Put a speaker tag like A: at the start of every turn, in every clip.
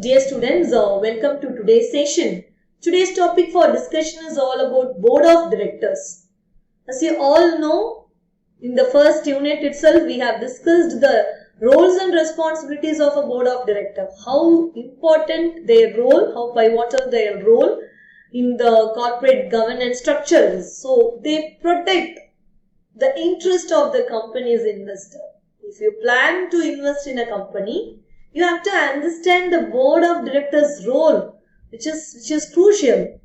A: Dear students, welcome to today's session. Today's topic for discussion is all about Board of Directors. As you all know, in the first unit itself, we have discussed the roles and responsibilities of a Board of Directors. How important their role, how pivotal their role in the corporate governance structure is. So, they protect the interest of the company's investor. If you plan to invest in a company, you have to understand the board of directors' role, which is crucial.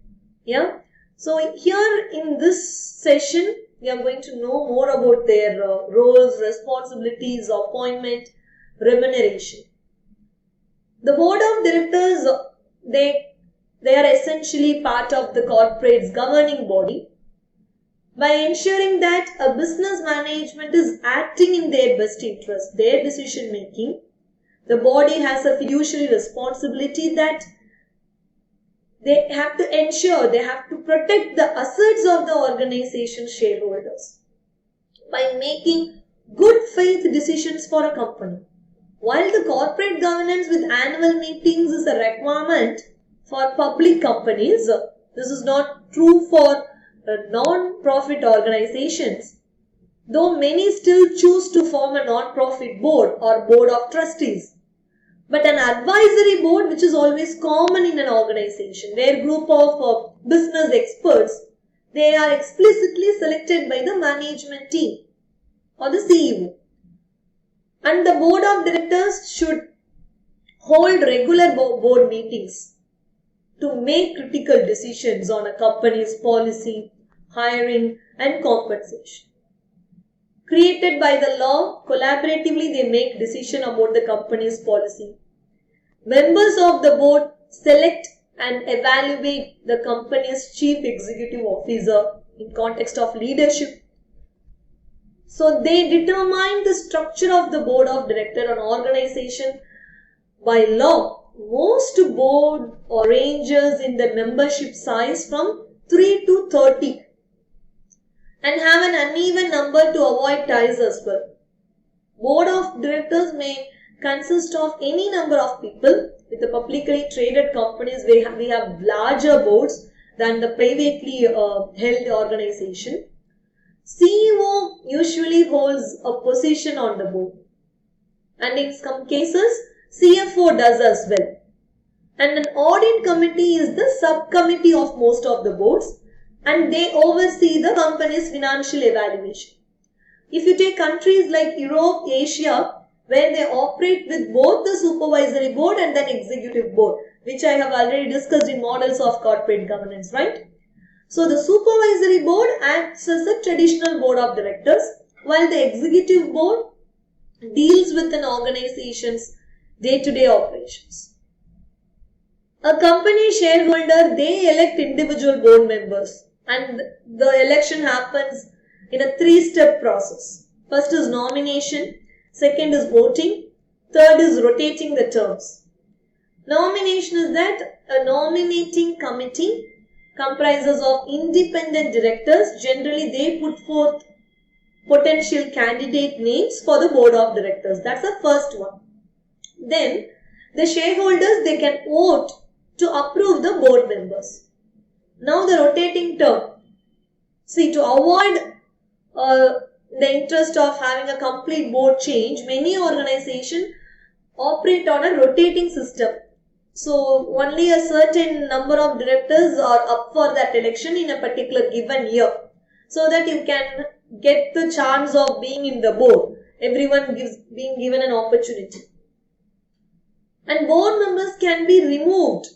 A: Yeah. So here in this session, we are going to know more about their roles, responsibilities, appointment, remuneration. The board of directors, they are essentially part of the corporate's governing body. By ensuring that a business management is acting in their best interest, their decision making, the body has a fiduciary responsibility that they have to ensure, they have to protect the assets of the organization's shareholders by making good faith decisions for a company. While the corporate governance with annual meetings is a requirement for public companies, this is not true for non-profit organizations, though many still choose to form a non-profit board or board of trustees. But an advisory board, which is always common in an organization, where a group of business experts, they are explicitly selected by the management team or the CEO. And the board of directors should hold regular board meetings to make critical decisions on a company's policy, hiring and compensation. Created by the law, collaboratively they make decision about the company's policy. Members of the board select and evaluate the company's chief executive officer in context of leadership. So they determine the structure of the board of director and organization by law. Most board ranges in the membership size from 3 to 30. And have an uneven number to avoid ties as well. Board of directors may consist of any number of people. With the publicly traded companies, we have larger boards than the privately held organization. CEO usually holds a position on the board. And in some cases, CFO does as well. And an audit committee is the subcommittee of most of the boards. And they oversee the company's financial evaluation. If you take countries like Europe, Asia, where they operate with both the supervisory board and then executive board, which I have already discussed in models of corporate governance, right? So the supervisory board acts as a traditional board of directors, while the executive board deals with an organization's day-to-day operations. A company shareholder, they elect individual board members. And the election happens in a 3-step process. First is nomination, second is voting, third is rotating the terms. Nomination is that a nominating committee comprises of independent directors. Generally, they put forth potential candidate names for the board of directors. That's the first one. Then, the shareholders, they can vote to approve the board members. Now the rotating term. See, to avoid the interest of having a complete board change, many organizations operate on a rotating system. So only a certain number of directors are up for that election in a particular given year, so that you can get the chance of being in the board. Everyone being given an opportunity. And board members can be removed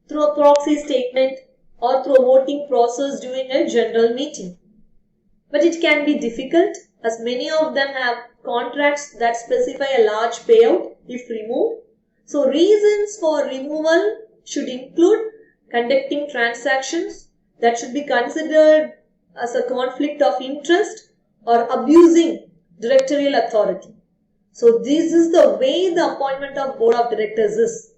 A: through a proxy statement or through a voting process during a general meeting. But it can be difficult, as many of them have contracts that specify a large payout if removed. So reasons for removal should include conducting transactions that should be considered as a conflict of interest or abusing directorial authority. So this is the way the appointment of board of directors is.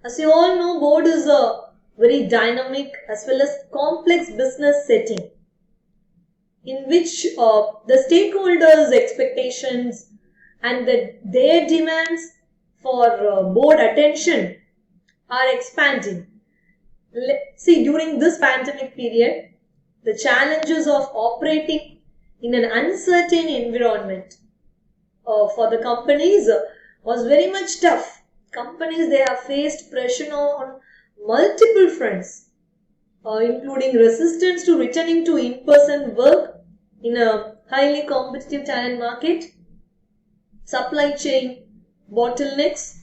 A: As you all know, board is a very dynamic as well as complex business setting in which the stakeholders' expectations and their demands for board attention are expanding. See, during this pandemic period, the challenges of operating in an uncertain environment for the companies was very much tough. Companies, they have faced pressure on multiple fronts, including resistance to returning to in-person work in a highly competitive talent market, supply chain bottlenecks,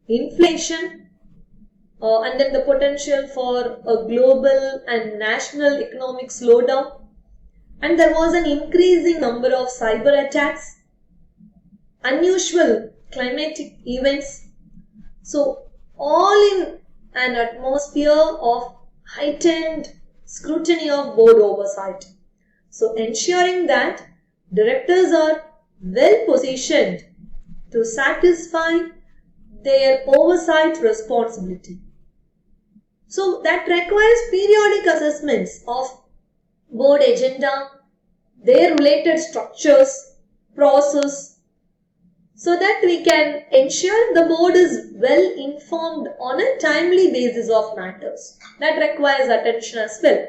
A: inflation, and then the potential for a global and national economic slowdown. And there was an increasing number of cyber attacks, unusual climatic events. So, all in an atmosphere of heightened scrutiny of board oversight. So, ensuring that directors are well positioned to satisfy their oversight responsibility. So, that requires periodic assessments of board agenda, their related structures, process, so that we can ensure the board is well informed on a timely basis of matters. That requires attention as well.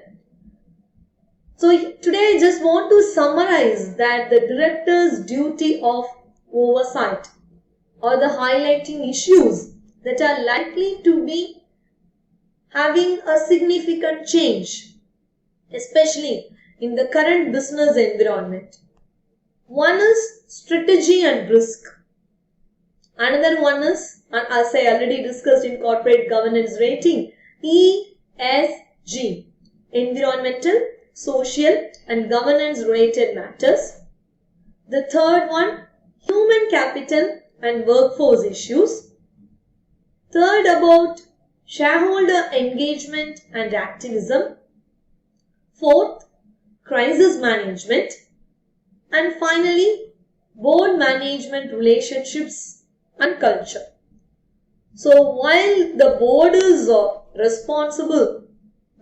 A: So today I just want to summarize that the director's duty of oversight or the highlighting issues that are likely to be having a significant change, especially in the current business environment. One is strategy and risk. Another one is, as I already discussed in corporate governance rating, ESG, environmental, social and governance related matters. The third one, human capital and workforce issues. Third, about shareholder engagement and activism. Fourth, crisis management. And finally, board management relationships and culture. So while the board is responsible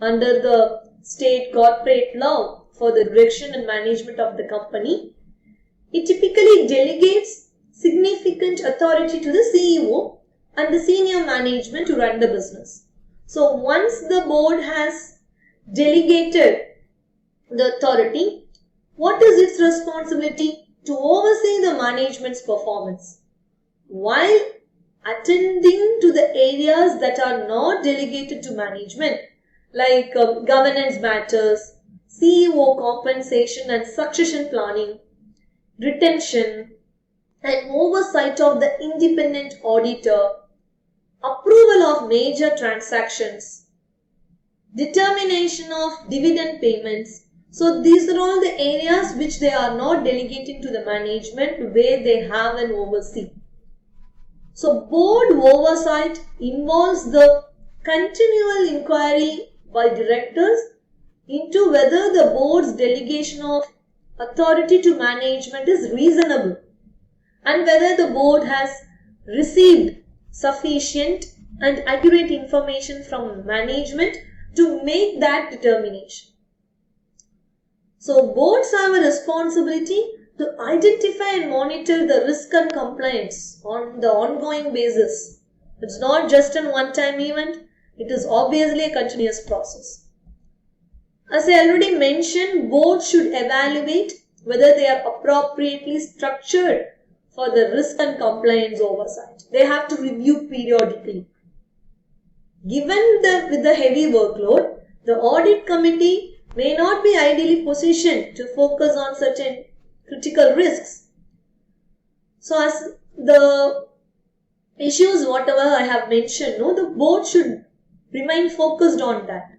A: under the state corporate law for the direction and management of the company, it typically delegates significant authority to the CEO and the senior management to run the business. So once the board has delegated the authority, what is its responsibility? To oversee the management's performance, while attending to the areas that are not delegated to management, like governance matters, CEO compensation and succession planning, retention and oversight of the independent auditor, approval of major transactions, determination of dividend payments. So these are all the areas which they are not delegating to the management, where they have an oversee. So board oversight involves the continual inquiry by directors into whether the board's delegation of authority to management is reasonable and whether the board has received sufficient and accurate information from management to make that determination. So boards have a responsibility to identify and monitor the risk and compliance on the ongoing basis. It's not just a one-time event, it is obviously a continuous process. As I already mentioned, boards should evaluate whether they are appropriately structured for the risk and compliance oversight. They have to review periodically. Given with the heavy workload, the audit committee may not be ideally positioned to focus on certain critical risks. So as the issues whatever I have mentioned, the board should remain focused on that.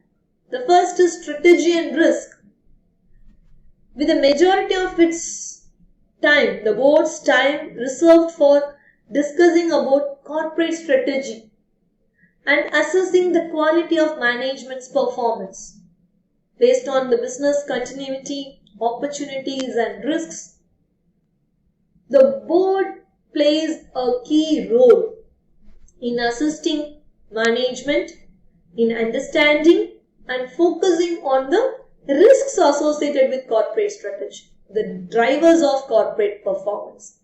A: The first is strategy and risk. With the majority of its time, the board's time reserved for discussing about corporate strategy and assessing the quality of management's performance based on the business continuity, opportunities and risks. The board plays a key role in assisting management in understanding and focusing on the risks associated with corporate strategy, the drivers of corporate performance,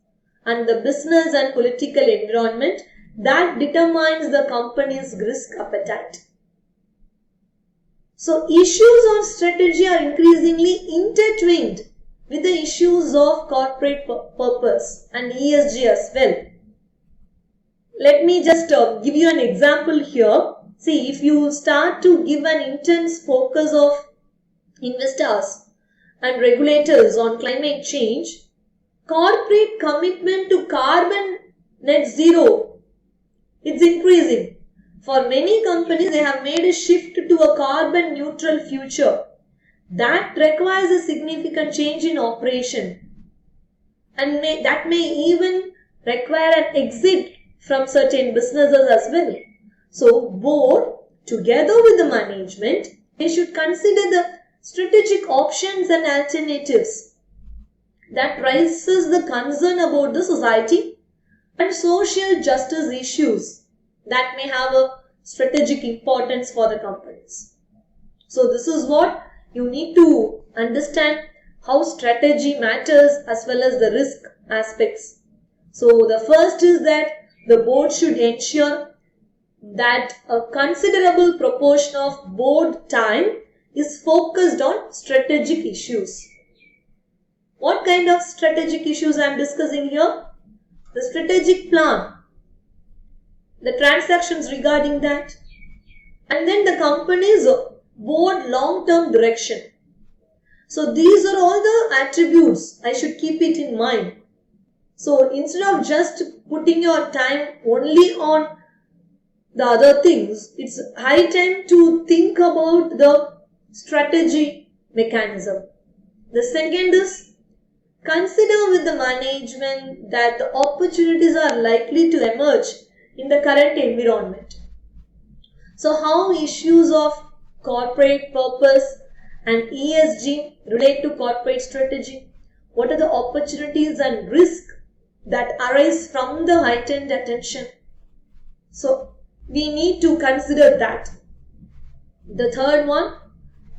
A: and the business and political environment that determines the company's risk appetite. So issues of strategy are increasingly intertwined with the issues of corporate purpose and ESG as well. Let me just give you an example here. See, if you start to give an intense focus of investors and regulators on climate change, corporate commitment to carbon net zero, it's increasing. For many companies, they have made a shift to a carbon neutral future. That requires a significant change in operation, and that may even require an exit from certain businesses as well. So, board, together with the management, they should consider the strategic options and alternatives that raises the concern about the society and social justice issues that may have a strategic importance for the companies. So this is what you need to understand, how strategy matters as well as the risk aspects. So the first is that the board should ensure that a considerable proportion of board time is focused on strategic issues. What kind of strategic issues I am discussing here? The strategic plan, the transactions regarding that, and then the company's board long-term direction. So these are all the attributes I should keep it in mind. So instead of just putting your time only on the other things, it's high time to think about the strategy mechanism. The second is, consider with the management that the opportunities are likely to emerge in the current environment. So how issues of corporate purpose and ESG relate to corporate strategy? What are the opportunities and risks that arise from the heightened attention? So we need to consider that. The third one,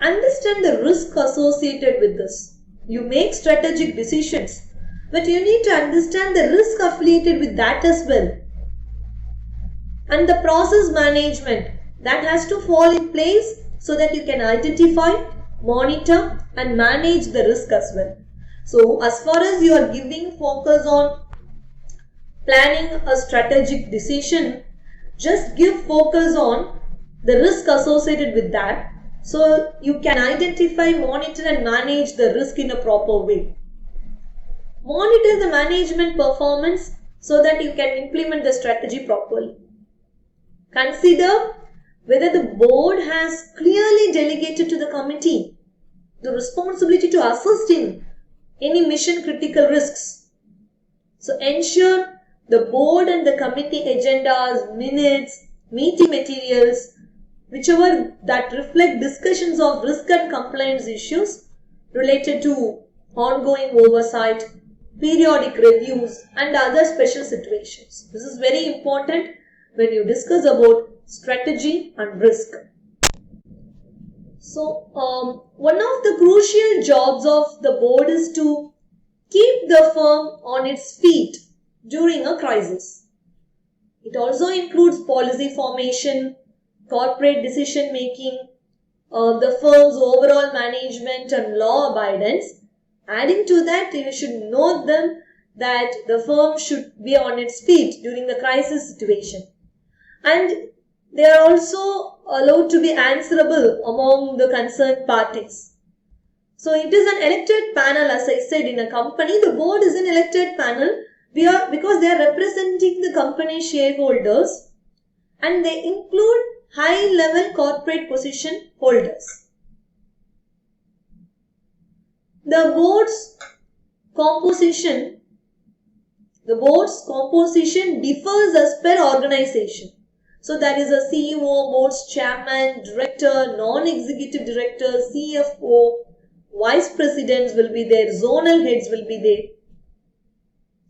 A: understand the risk associated with this. You make strategic decisions, but you need to understand the risk affiliated with that as well. And the process management that has to fall in place so that you can identify, monitor and manage the risk as well. So as far as you are giving focus on planning a strategic decision, just give focus on the risk associated with that, so you can identify, monitor and manage the risk in a proper way. Monitor the management performance so that you can implement the strategy properly. Consider whether the board has clearly delegated to the committee the responsibility to assist in any mission critical risks. So ensure the board and the committee agendas, minutes, meeting materials, whichever that reflect discussions of risk and compliance issues related to ongoing oversight, periodic reviews and other special situations. This is very important when you discuss about strategy and risk. So, one of the crucial jobs of the board is to keep the firm on its feet during a crisis. It also includes policy formation, corporate decision making, the firm's overall management and law abidance. Adding to that, you should note them that the firm should be on its feet during the crisis situation. And they are also allowed to be answerable among the concerned parties. So it is an elected panel, as I said, in a company. The board is an elected panel because they are representing the company shareholders, and they include high-level corporate position holders. The board's composition differs as per organization. So there is a CEO, board's chairman, director, non-executive director, CFO, vice presidents will be there, zonal heads will be there.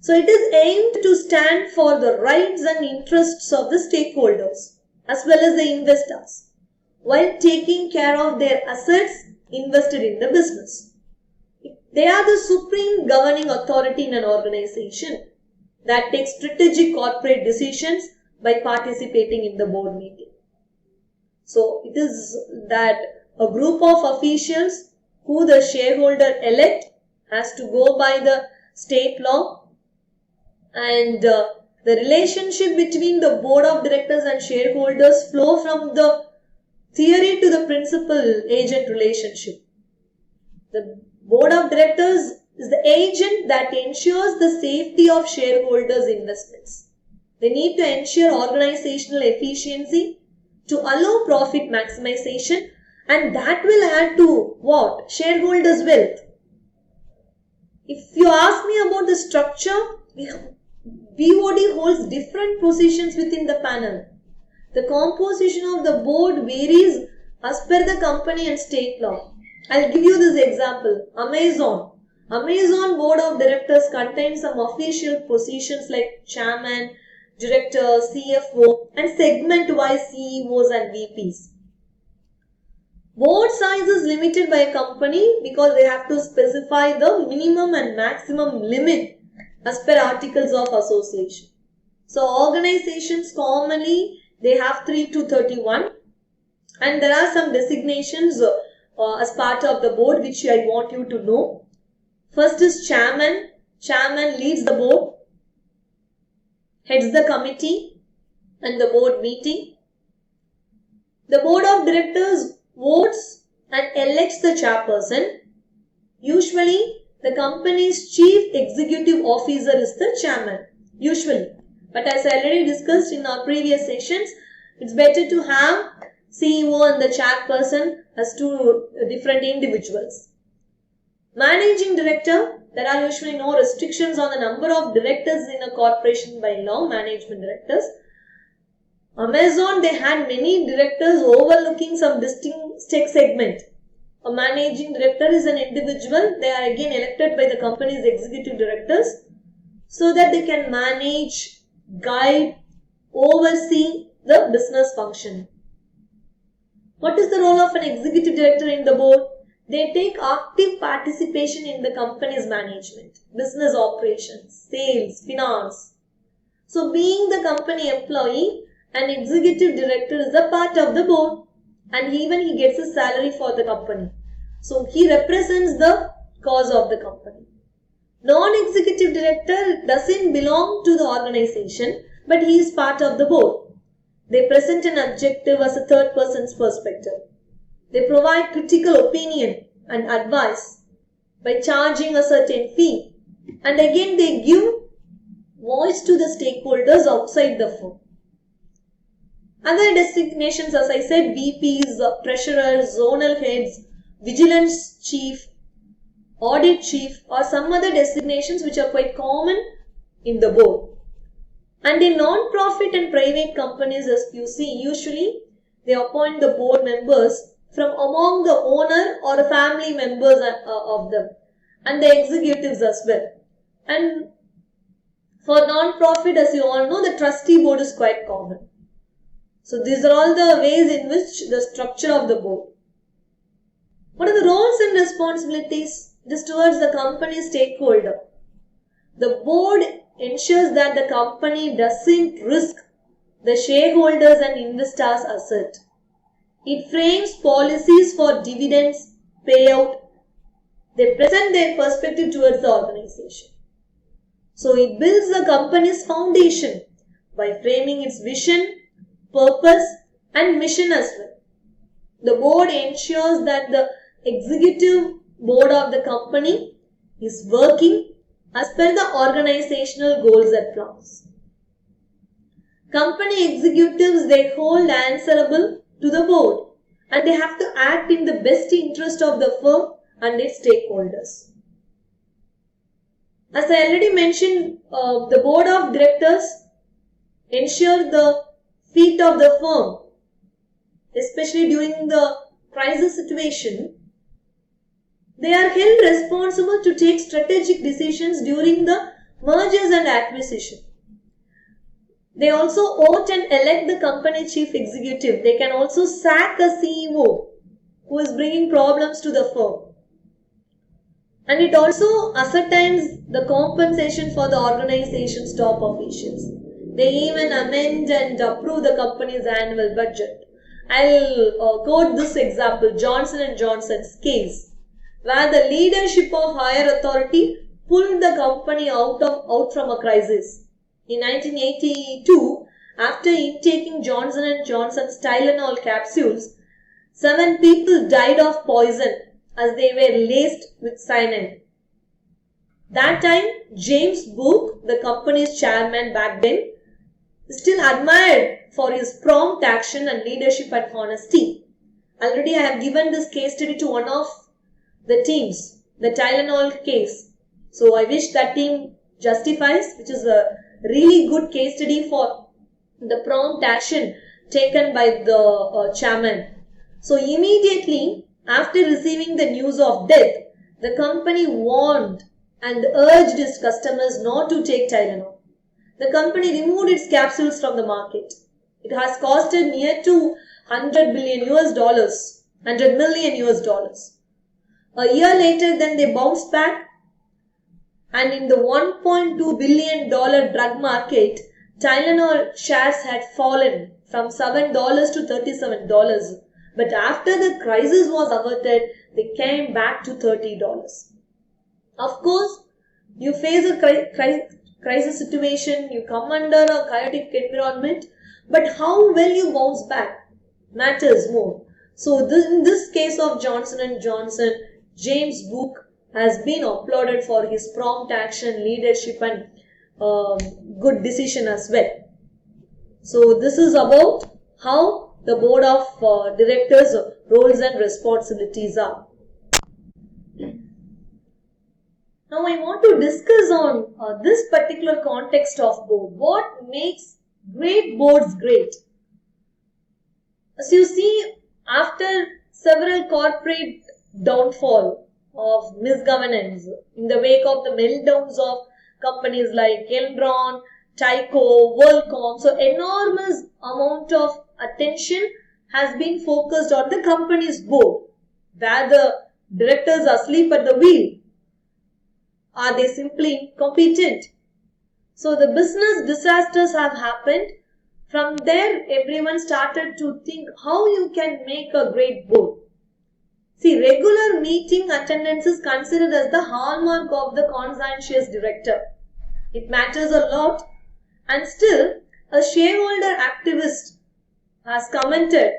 A: So it is aimed to stand for the rights and interests of the stakeholders as well as the investors while taking care of their assets invested in the business. They are the supreme governing authority in an organization that takes strategic corporate decisions by participating in the board meeting. So it is that a group of officials who the shareholder elect has to go by the state law, and the relationship between the board of directors and shareholders flow from the theory to the principal-agent relationship. The board of directors is the agent that ensures the safety of shareholders' investments. They need to ensure organizational efficiency to allow profit maximization, and that will add to what? Shareholders' wealth. If you ask me about the structure, BOD holds different positions within the panel. The composition of the board varies as per the company and state law. I'll give you this example. Amazon board of directors contains some official positions like chairman, director, CFO, and segment-wise CEOs and VPs. Board size is limited by a company because they have to specify the minimum and maximum limit as per articles of association. So organizations commonly they have 3 to 31, and there are some designations as part of the board which I want you to know. First is chairman. Chairman leads the board, heads the committee and the board meeting. The board of directors votes and elects the chairperson. Usually, the company's chief executive officer is the chairman. Usually. But as I already discussed in our previous sessions, it's better to have CEO and the chairperson as two different individuals. Managing director, there are usually no restrictions on the number of directors in a corporation by law, management directors. Amazon, they had many directors overlooking some distinct segment. A managing director is an individual. They are again elected by the company's executive directors so that they can manage, guide, oversee the business function. What is the role of an executive director in the board? They take active participation in the company's management, business operations, sales, finance. So being the company employee, an executive director is a part of the board, and even he gets a salary for the company. So he represents the cause of the company. Non-executive director doesn't belong to the organization, but he is part of the board. They present an objective as a third person's perspective. They provide critical opinion and advice by charging a certain fee, and again they give voice to the stakeholders outside the firm. Other designations, as I said, VPs, treasurers, zonal heads, vigilance chief, audit chief, or some other designations which are quite common in the board. And in non-profit and private companies, as you see, usually they appoint the board members from among the owner or family members of them, and the executives as well. And for non-profit, as you all know, the trustee board is quite common. So these are all the ways in which the structure of the board. What are the roles and responsibilities? It is towards the company stakeholder. The board ensures that the company doesn't risk the shareholders and investors' asset. It frames policies for dividends, payout. They present their perspective towards the organization. So it builds the company's foundation by framing its vision, purpose and mission as well. The board ensures that the executive board of the company is working as per the organizational goals and plans. Company executives, they hold answerable to the board, and they have to act in the best interest of the firm and its stakeholders. As I already mentioned, the board of directors ensure the feet of the firm, especially during the crisis situation. They are held responsible to take strategic decisions during the mergers and acquisition. They also vote and elect the company chief executive. They can also sack a CEO who is bringing problems to the firm. And it also ascertains the compensation for the organization's top officials. They even amend and approve the company's annual budget. I'll quote this example, Johnson & Johnson's case, where the leadership of higher authority pulled the company out from a crisis. In 1982, after intaking Johnson & Johnson's Tylenol capsules, 7 people died of poison as they were laced with cyanide. That time, James Book, the company's chairman back then, still admired for his prompt action and leadership and honesty. Already I have given this case study to one of the teams, the Tylenol case. So I wish that team justifies, which is a really good case study for the prompt action taken by the chairman. So immediately after receiving the news of death, the company warned and urged its customers not to take Tylenol. The company removed its capsules from the market. It has costed near to $100 million. A year later, then they bounced back, and in the $1.2 billion drug market, Tylenol shares had fallen from $7 to $37. But after the crisis was averted, they came back to $30. Of course, you face a crisis situation, you come under a chaotic environment, but how well you bounce back matters more. So in this case of Johnson & Johnson, James Book has been applauded for his prompt action, leadership and good decision as well. So this is about how the board of directors' roles and responsibilities are. Now I want to discuss on this particular context of board. What makes great boards great? As you see, after several corporate downfall of misgovernance in the wake of the meltdowns of companies like Enron, Tyco, WorldCom, so enormous amount of attention has been focused on the company's board, where the directors are asleep at the wheel. Are they simply incompetent? So the business disasters have happened. From there, everyone started to think how you can make a great board. See, regular meeting attendance is considered as the hallmark of the conscientious director. It matters a lot, and still a shareholder activist has commented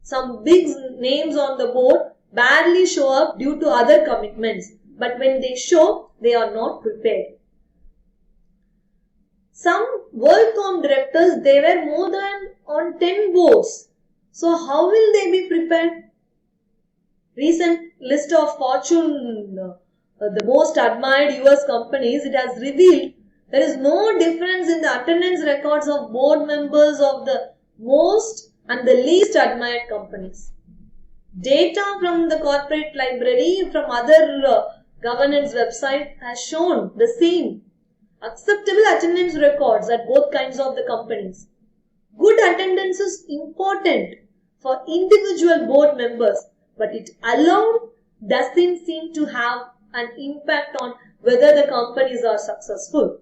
A: some big names on the board barely show up due to other commitments, but when they show, they are not prepared. Some WorldCom directors, they were more than on 10 boards. So how will they be prepared? Recent list of Fortune, the most admired US companies, it has revealed there is no difference in the attendance records of board members of the most and the least admired companies. Data from the corporate library, from other governance website has shown the same acceptable attendance records at both kinds of the companies. Good attendance is important for individual board members, but it alone doesn't seem to have an impact on whether the companies are successful.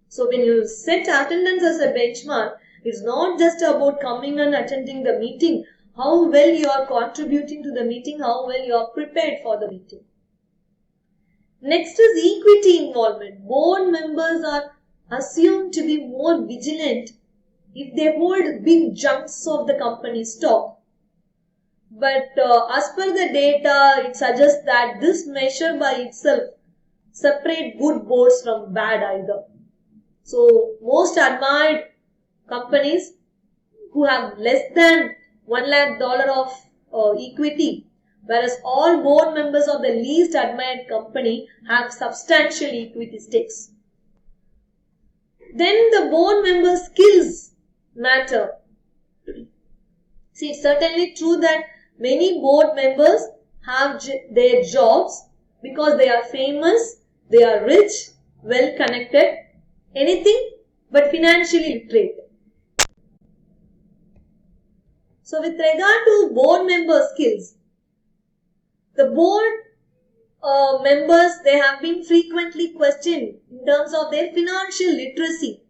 A: So when you set attendance as a benchmark, it's not just about coming and attending the meeting, how well you are contributing to the meeting, how well you are prepared for the meeting. Next is equity involvement. Board members are assumed to be more vigilant if they hold big chunks of the company's stock. But as per the data, it suggests that this measure by itself separates good boards from bad either. So most admired companies who have less than $1 lakh of equity, whereas all board members of the least admired company have substantial equity stakes. Then the board members' skills matter. See, it's certainly true that many board members have their jobs because they are famous, they are rich, well connected, anything but financially literate. So with regard to board member skills, the board members, they have been frequently questioned in terms of their financial literacy.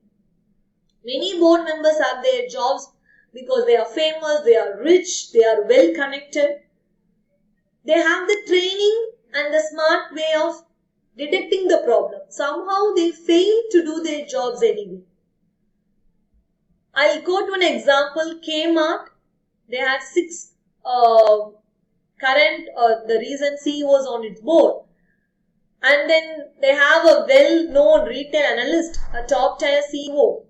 A: Many board members have their jobs because they are famous, they are rich, they are well connected. They have the training and the smart way of detecting the problem. Somehow they fail to do their jobs anyway. I'll quote one example. Kmart, they had 6 current the recent CEOs on its board. And then they have a well-known retail analyst, a top-tier CEO.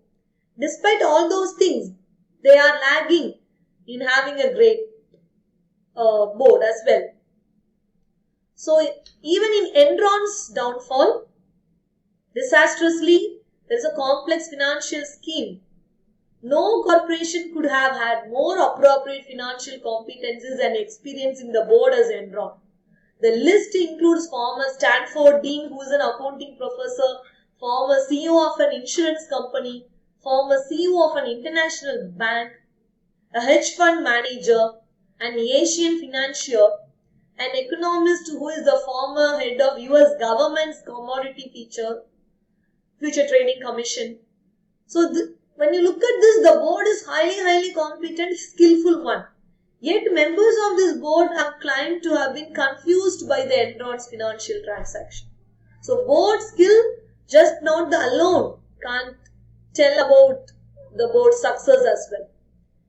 A: Despite all those things, they are lagging in having a great board as well. So even in Enron's downfall, disastrously, there is a complex financial scheme. No corporation could have had more appropriate financial competencies and experience in the board as Enron. The list includes former Stanford Dean, who is an accounting professor, former CEO of an insurance company, former CEO of an international bank, a hedge fund manager, an Asian financier, an economist who is the former head of US government's commodity future trading commission. So when you look at this, the board is highly competent, skillful one. Yet members of this board have claimed to have been confused by the Enron's financial transaction. So board skill, just not the alone, can't tell about the board's success as well.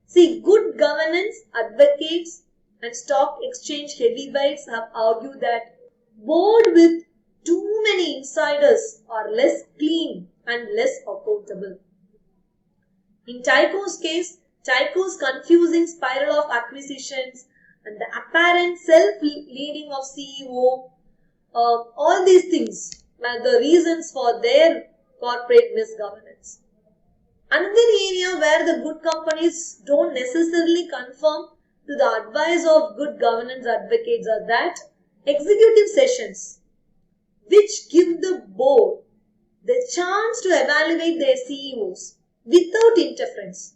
A: See, good governance advocates and stock exchange heavyweights have argued that board with too many insiders are less clean and less accountable. In Tyco's case, Tyco's confusing spiral of acquisitions and the apparent self-leading of CEO, all these things are the reasons for their corporate misgovernance. Another area where the good companies don't necessarily conform to the advice of good governance advocates are that executive sessions, which give the board the chance to evaluate their CEOs without interference.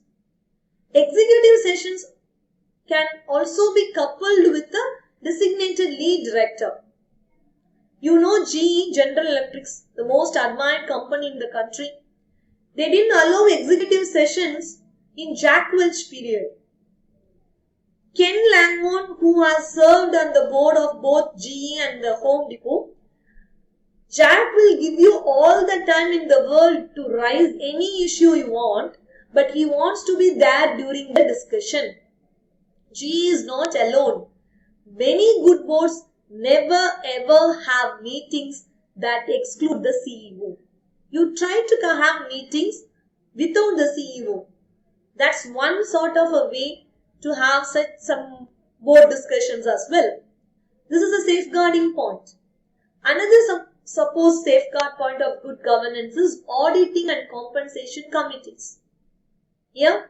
A: Executive sessions can also be coupled with a designated lead director. You know GE, General Electric, the most admired company in the country. They didn't allow executive sessions in Jack Welch period. Ken Langone, who has served on the board of both GE and the Home Depot, Jack will give you all the time in the world to raise any issue you want, but he wants to be there during the discussion. GE is not alone. Many good boards never ever have meetings that exclude the CEO. You try to have meetings without the CEO. That's one sort of a way to have some board discussions as well. This is a safeguarding point. Another supposed safeguard point of good governance is auditing and compensation committees. Yeah.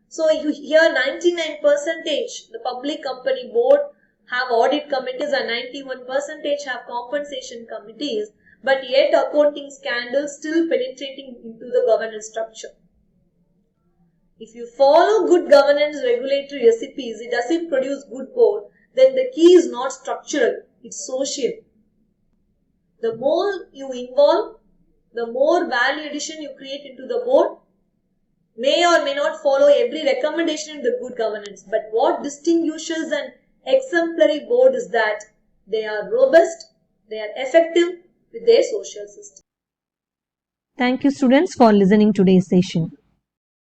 A: So here 99% the public company board have audit committees and 91% have compensation committees, but yet accounting scandals still penetrating into the governance structure. If you follow good governance regulatory recipes, it doesn't produce good board, then the key is not structural, it's social. The more you involve, the more value addition you create into the board. May or may not follow every recommendation in the good governance, but what distinguishes an exemplary board is that they are robust, they are effective with their social system.
B: Thank you students for listening to today's session.